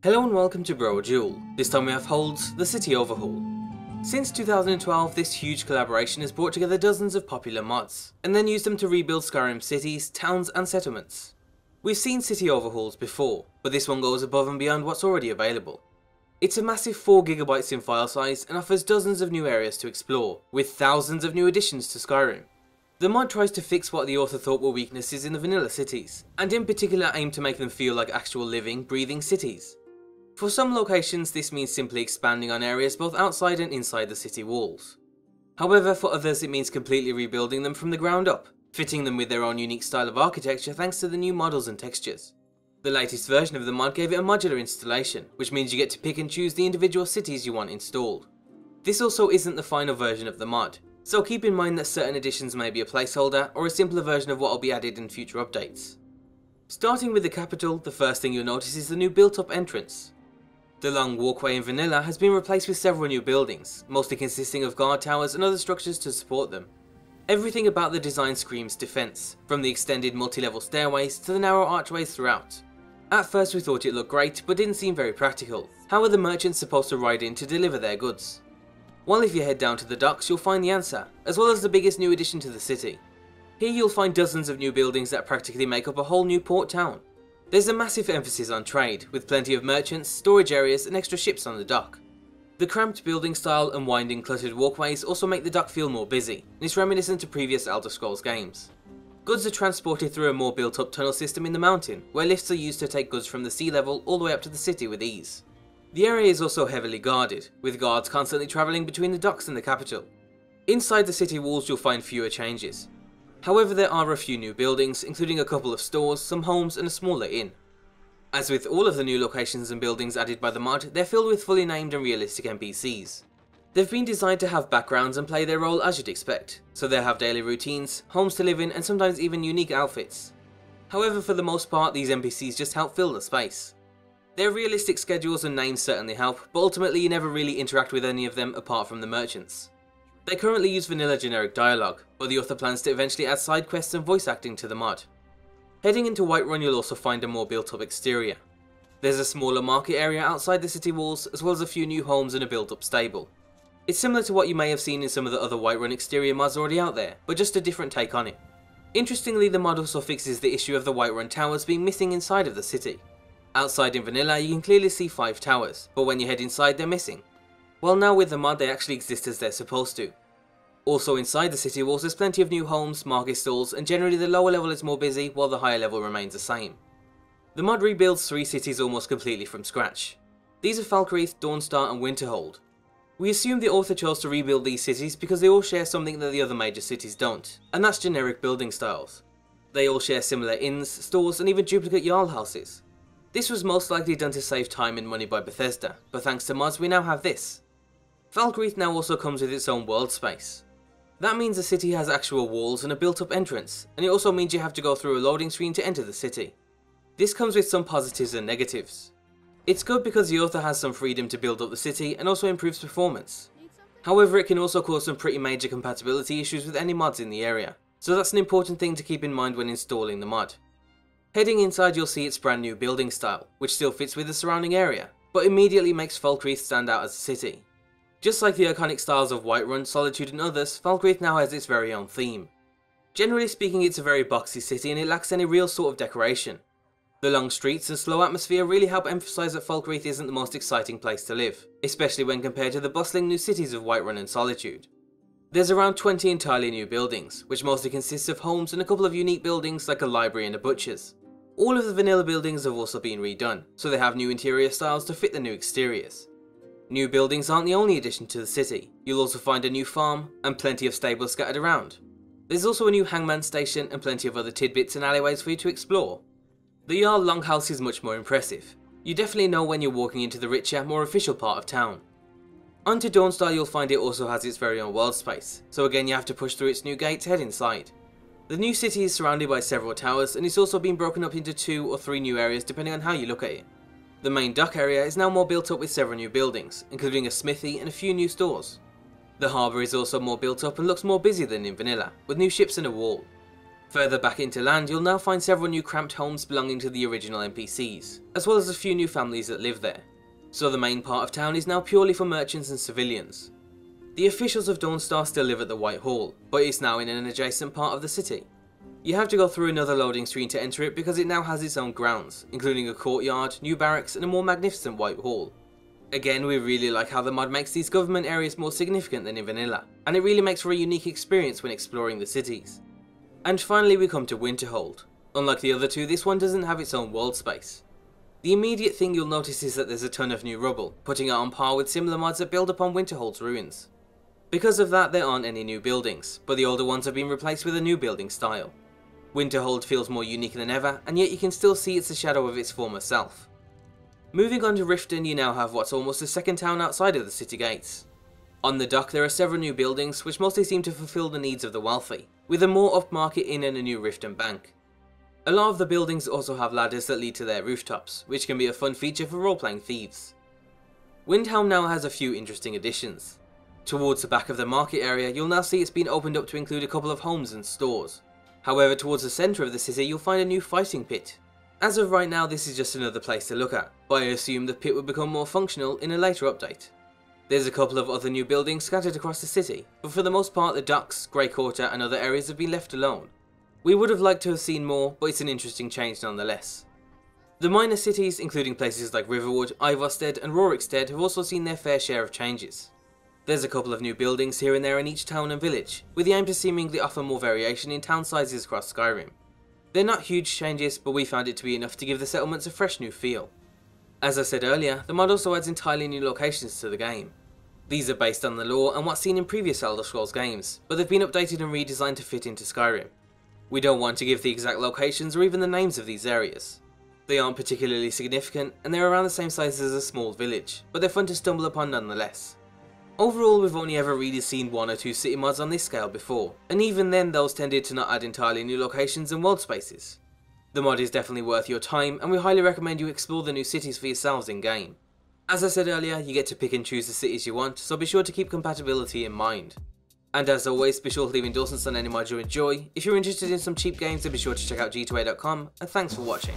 Hello and welcome to Brodual. This time we have Holds, the city overhaul. Since 2012, this huge collaboration has brought together dozens of popular mods, and then used them to rebuild Skyrim cities, towns and settlements. We've seen city overhauls before, but this one goes above and beyond what's already available. It's a massive 4GB in file size and offers dozens of new areas to explore, with thousands of new additions to Skyrim. The mod tries to fix what the author thought were weaknesses in the vanilla cities, and in particular aim to make them feel like actual living, breathing cities. For some locations this means simply expanding on areas both outside and inside the city walls. However, for others it means completely rebuilding them from the ground up, fitting them with their own unique style of architecture thanks to the new models and textures. The latest version of the mod gave it a modular installation, which means you get to pick and choose the individual cities you want installed. This also isn't the final version of the mod, so keep in mind that certain additions may be a placeholder or a simpler version of what will be added in future updates. Starting with the capital, the first thing you'll notice is the new built-up entrance. The long walkway in vanilla has been replaced with several new buildings, mostly consisting of guard towers and other structures to support them. Everything about the design screams defense, from the extended multi-level stairways to the narrow archways throughout. At first we thought it looked great, but didn't seem very practical. How are the merchants supposed to ride in to deliver their goods? Well, if you head down to the docks you'll find the answer, as well as the biggest new addition to the city. Here you'll find dozens of new buildings that practically make up a whole new port town. There's a massive emphasis on trade, with plenty of merchants, storage areas and extra ships on the dock. The cramped building style and winding cluttered walkways also make the dock feel more busy, and it's reminiscent to previous Elder Scrolls games. Goods are transported through a more built up tunnel system in the mountain, where lifts are used to take goods from the sea level all the way up to the city with ease. The area is also heavily guarded, with guards constantly travelling between the docks and the capital. Inside the city walls you'll find fewer changes. However, there are a few new buildings, including a couple of stores, some homes and a smaller inn. As with all of the new locations and buildings added by the mod, they're filled with fully named and realistic NPCs. They've been designed to have backgrounds and play their role as you'd expect, so they'll have daily routines, homes to live in and sometimes even unique outfits. However, for the most part these NPCs just help fill the space. Their realistic schedules and names certainly help, but ultimately you never really interact with any of them apart from the merchants. They currently use vanilla generic dialogue, but the author plans to eventually add side quests and voice acting to the mod. Heading into Whiterun you'll also find a more built up exterior. There's a smaller market area outside the city walls, as well as a few new homes and a built up stable. It's similar to what you may have seen in some of the other Whiterun exterior mods already out there, but just a different take on it. Interestingly, the mod also fixes the issue of the Whiterun towers being missing inside of the city. Outside in vanilla you can clearly see 5 towers, but when you head inside they're missing. Well, now with the mod they actually exist as they're supposed to. Also inside the city walls there's plenty of new homes, market stalls, and generally the lower level is more busy while the higher level remains the same. The mod rebuilds 3 cities almost completely from scratch. These are Valkyries, Dawnstar and Winterhold. We assume the author chose to rebuild these cities because they all share something that the other major cities don't, and that's generic building styles. They all share similar inns, stores and even duplicate Jarl houses. This was most likely done to save time and money by Bethesda, but thanks to mods we now have this. Valkyries now also comes with its own world space. That means the city has actual walls and a built up entrance, and it also means you have to go through a loading screen to enter the city. This comes with some positives and negatives. It's good because the author has some freedom to build up the city and also improves performance. However, it can also cause some pretty major compatibility issues with any mods in the area, so that's an important thing to keep in mind when installing the mod. Heading inside you'll see its brand new building style, which still fits with the surrounding area, but immediately makes Valkyries stand out as a city. Just like the iconic styles of Whiterun, Solitude and others, Valkyries now has its very own theme. Generally speaking it's a very boxy city and it lacks any real sort of decoration. The long streets and slow atmosphere really help emphasise that Valkyries isn't the most exciting place to live, especially when compared to the bustling new cities of Whiterun and Solitude. There's around 20 entirely new buildings, which mostly consist of homes and a couple of unique buildings like a library and a butcher's. All of the vanilla buildings have also been redone, so they have new interior styles to fit the new exteriors. New buildings aren't the only addition to the city, you'll also find a new farm and plenty of stables scattered around. There's also a new hangman station and plenty of other tidbits and alleyways for you to explore. The Jarl Longhouse is much more impressive. You definitely know when you're walking into the richer, more official part of town. Onto Dawnstar you'll find it also has its very own world space, so again you have to push through its new gate to head inside. The new city is surrounded by several towers and it's also been broken up into 2 or 3 new areas depending on how you look at it. The main dock area is now more built up with several new buildings, including a smithy and a few new stores. The harbour is also more built up and looks more busy than in vanilla, with new ships and a wall. Further back into land, you'll now find several new cramped homes belonging to the original NPCs, as well as a few new families that live there. So the main part of town is now purely for merchants and civilians. The officials of Dawnstar still live at the Whiterhall, but it's now in an adjacent part of the city. You have to go through another loading screen to enter it because it now has its own grounds, including a courtyard, new barracks and a more magnificent White-Hall. Again, we really like how the mod makes these government areas more significant than in vanilla, and it really makes for a unique experience when exploring the cities. And finally we come to Winterhold. Unlike the other two, this one doesn't have its own world space. The immediate thing you'll notice is that there's a ton of new rubble, putting it on par with similar mods that build upon Winterhold's ruins. Because of that, there aren't any new buildings, but the older ones have been replaced with a new building style. Winterhold feels more unique than ever, and yet you can still see it's a shadow of its former self. Moving on to Rifton, you now have what's almost a second town outside of the city gates. On the dock there are several new buildings which mostly seem to fulfill the needs of the wealthy, with a more upmarket inn and a new Rifton bank. A lot of the buildings also have ladders that lead to their rooftops, which can be a fun feature for role-playing thieves. Windhelm now has a few interesting additions. Towards the back of the market area, you'll now see it's been opened up to include a couple of homes and stores. However, towards the centre of the city you'll find a new fighting pit. As of right now this is just another place to look at, but I assume the pit will become more functional in a later update. There's a couple of other new buildings scattered across the city, but for the most part the docks, Grey Quarter and other areas have been left alone. We would have liked to have seen more, but it's an interesting change nonetheless. The minor cities, including places like Riverwood, Ivarstead and Rorikstead, have also seen their fair share of changes. There's a couple of new buildings here and there in each town and village, with the aim to seemingly offer more variation in town sizes across Skyrim. They're not huge changes, but we found it to be enough to give the settlements a fresh new feel. As I said earlier, the mod also adds entirely new locations to the game. These are based on the lore and what's seen in previous Elder Scrolls games, but they've been updated and redesigned to fit into Skyrim. We don't want to give the exact locations or even the names of these areas. They aren't particularly significant, and they're around the same size as a small village, but they're fun to stumble upon nonetheless. Overall, we've only ever really seen one or two city mods on this scale before, and even then those tended to not add entirely new locations and world spaces. The mod is definitely worth your time, and we highly recommend you explore the new cities for yourselves in game. As I said earlier, you get to pick and choose the cities you want, so be sure to keep compatibility in mind. And as always, be sure to leave endorsements on any mod you enjoy. If you're interested in some cheap games, then be sure to check out g2a.com, and thanks for watching.